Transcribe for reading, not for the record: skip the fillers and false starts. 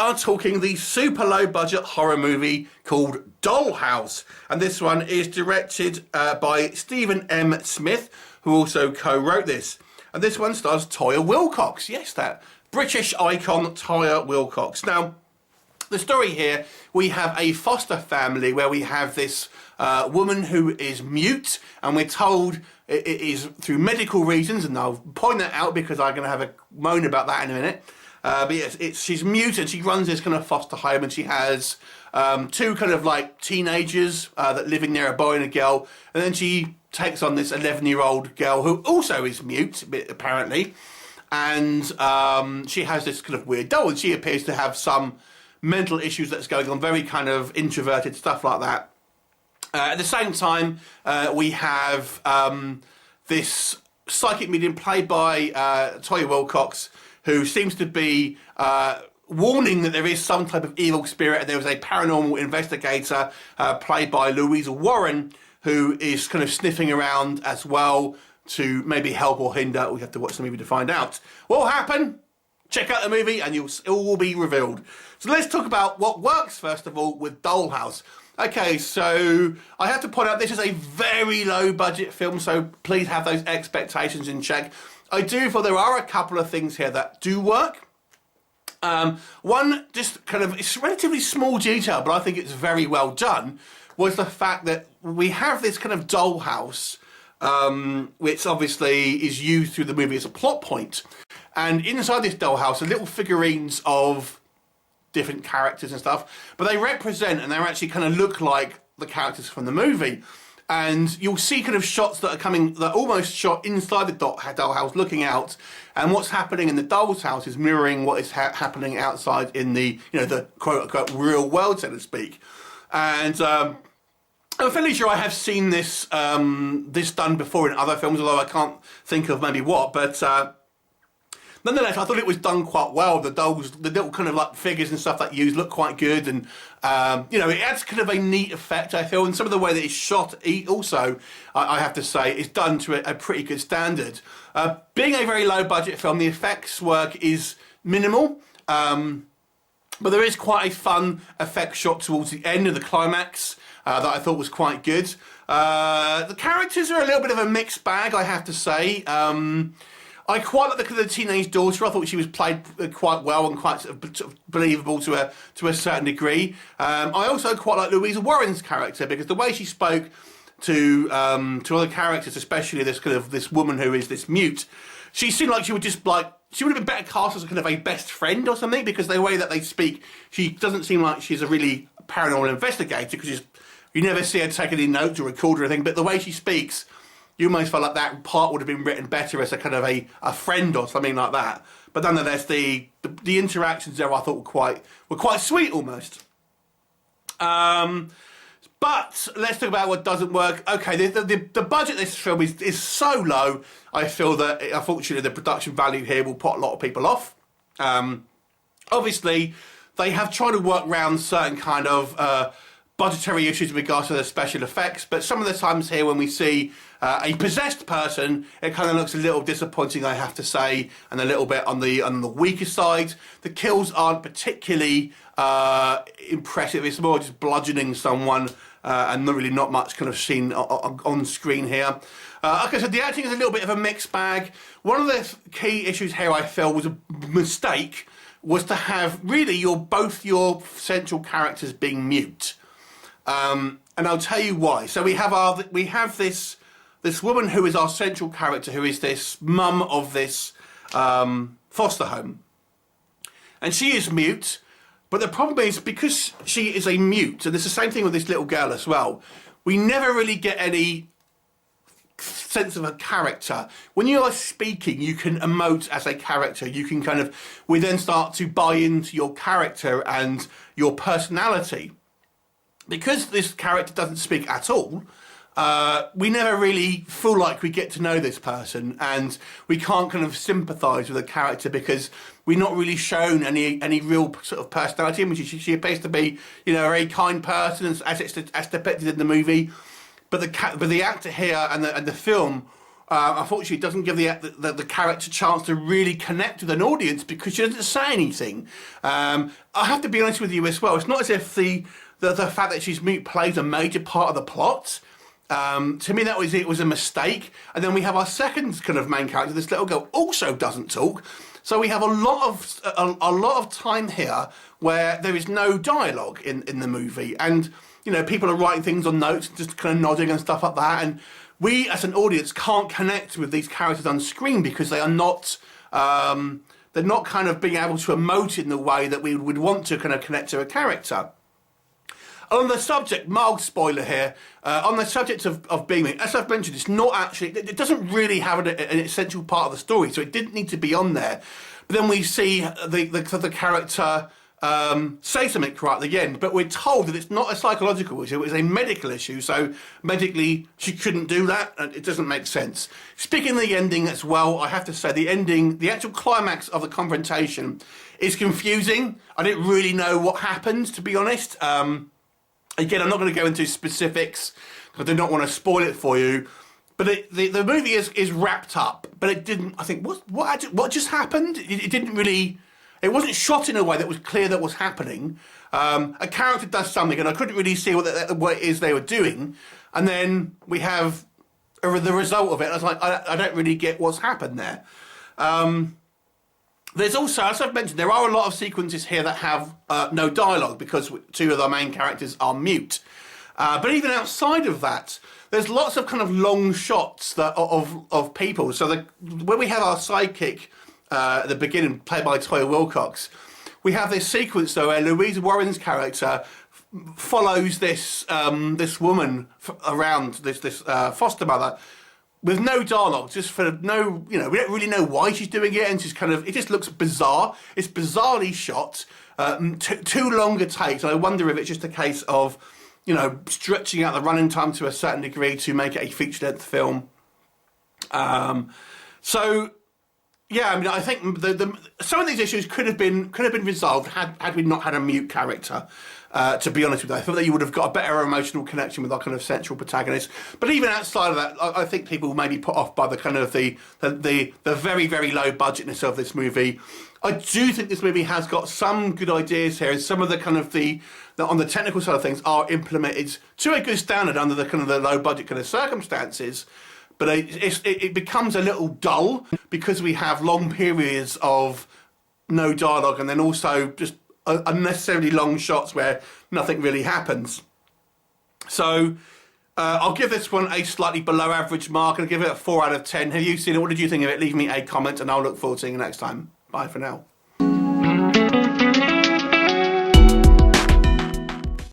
are talking the super low budget horror movie called Dollhouse. And this one is directed by Stephen M. Smith, who also co-wrote this. And this one stars Toyah Willcox. Yes, that British icon Toyah Willcox. Now, the story here, we have a foster family where we have this woman who is mute, and we're told it is through medical reasons, and I'll point that out because I'm going to have a moan about that in a minute. But yes, she's mute, and she runs this kind of foster home, and she has two kind of like teenagers that live in there, a boy and a girl, and then she takes on this 11-year-old girl who also is mute, apparently, and she has this kind of weird doll, and she appears to have some mental issues that's going on, very kind of introverted, stuff like that. At the same time, we have this psychic medium played by Toyah Willcox, who seems to be warning that there is some type of evil spirit, and there was a paranormal investigator played by Louisa Warren, who is kind of sniffing around as well to maybe help or hinder. We have to watch the movie to find out what will happen. Check out the movie and it will be revealed. So let's talk about what works, first of all, with Dollhouse. Okay, so I have to point out this is a very low budget film, so please have those expectations in check. I do feel there are a couple of things here that do work. One, just kind of, it's relatively small detail, but I think it's very well done, was the fact that we have this kind of dollhouse, which obviously is used through the movie as a plot point. And inside this dollhouse are little figurines of different characters and stuff, but they represent and they actually kind of look like the characters from the movie. And you'll see kind of shots that are coming, that are almost shot inside the dollhouse looking out, and what's happening in the doll's house is mirroring what is happening outside in the, you know, the quote-unquote real world, so to speak. And I'm fairly sure I have seen this this done before in other films, although I can't think of maybe what, but nonetheless, I thought it was done quite well. The dolls, the little kind of like figures and stuff that you use look quite good, and you know, it adds kind of a neat effect, I feel, and some of the way that it's shot also, I have to say, is done to a pretty good standard. Being a very low budget film, the effects work is minimal, but there is quite a fun effect shot towards the end of the climax that I thought was quite good. The characters are a little bit of a mixed bag, I have to say. I quite like the teenage daughter. I thought she was played quite well and quite sort of believable to a certain degree. I also quite like Louisa Warren's character, because the way she spoke to other characters, especially this woman who is this mute, she seemed like she would just like, she would have been better cast as a kind of a best friend or something, because the way that they speak, she doesn't seem like she's a really paranormal investigator, because you never see her take any notes or record or anything, but the way she speaks, you almost felt like that part would have been written better as a kind of a friend or something like that. But nonetheless, the interactions there I thought were quite sweet almost. But let's talk about what doesn't work. Okay, the budget of this film is so low, I feel that unfortunately the production value here will put a lot of people off. Obviously, they have tried to work around certain kind of budgetary issues with regards to the special effects, but some of the times here when we see a possessed person, it kind of looks a little disappointing, I have to say, and a little bit on the weaker side. The kills aren't particularly impressive. It's more just bludgeoning someone, and really not much kind of seen on screen here. Like I said, the acting is a little bit of a mixed bag. One of the key issues here I felt was a mistake, was to have really both your central characters being mute. And I'll tell you why. So we have this woman who is our central character, who is this mum of this foster home, and she is mute. But the problem is, because she is a mute, and it's the same thing with this little girl as well, we never really get any sense of a character. When you are speaking, you can emote as a character. You can we then start to buy into your character and your personality. Because this character doesn't speak at all, we never really feel like we get to know this person, and we can't kind of sympathise with the character because we're not really shown any real sort of personality. I mean, she appears to be, you know, a very kind person as depicted in the movie, but the actor here and the film unfortunately, it doesn't give the character a chance to really connect with an audience because she doesn't say anything. I have to be honest with you as well. It's not as if the fact that she's mute plays a major part of the plot. To me, it was a mistake. And then we have our second kind of main character, this little girl, also doesn't talk. So we have a lot of time here where there is no dialogue in the movie, and people are writing things on notes, just kind of nodding and stuff like that, and we as an audience can't connect with these characters on screen because they are not. They're not kind of being able to emote in the way that we would want to kind of connect to a character. On the subject, mild spoiler here, on the subject of being mute, as I've mentioned, it's not actually, it doesn't really have an essential part of the story, so it didn't need to be on there. But then we see the character say something right at the end, but we're told that it's not a psychological issue, it's a medical issue, so medically she couldn't do that, and it doesn't make sense. Speaking of the ending as well, I have to say the ending, the actual climax of the confrontation is confusing. I didn't really know what happened, to be honest. Again, I'm not going to go into specifics because I do not want to spoil it for you. But the movie is wrapped up, but it didn't. I think what just happened? It didn't really. It wasn't shot in a way that was clear that was happening. A character does something, and I couldn't really see what it is they were doing. And then we have the result of it. I was like, I don't really get what's happened there. There's also, as I've mentioned, there are a lot of sequences here that have no dialogue because two of our main characters are mute. But even outside of that, there's lots of kind of long shots of people. So when we have our sidekick at the beginning, played by Toyah Willcox, we have this sequence though where Louise Warren's character follows this woman around, this foster mother, with no dialogue, just for no, we don't really know why she's doing it, and she's kind of, it just looks bizarre. It's bizarrely shot, too longer takes. I wonder if it's just a case of, stretching out the running time to a certain degree to make it a feature-length film. So, yeah, I mean, I think some of these issues could have been resolved had we not had a mute character. To be honest with you, I thought that you would have got a better emotional connection with our kind of central protagonist. But even outside of that, I think people may be put off by the kind of the very, very low budgetness of this movie. I do think this movie has got some good ideas here, and some of the kind of on the technical side of things are implemented to a good standard under the kind of the low budget kind of circumstances. But it becomes a little dull because we have long periods of no dialogue, and then also just unnecessarily long shots where nothing really happens. So I'll give this one a slightly below average mark and give it a 4 out of 10. Have you seen it? What did you think of it? Leave me a comment and I'll look forward to seeing you next time. Bye for now.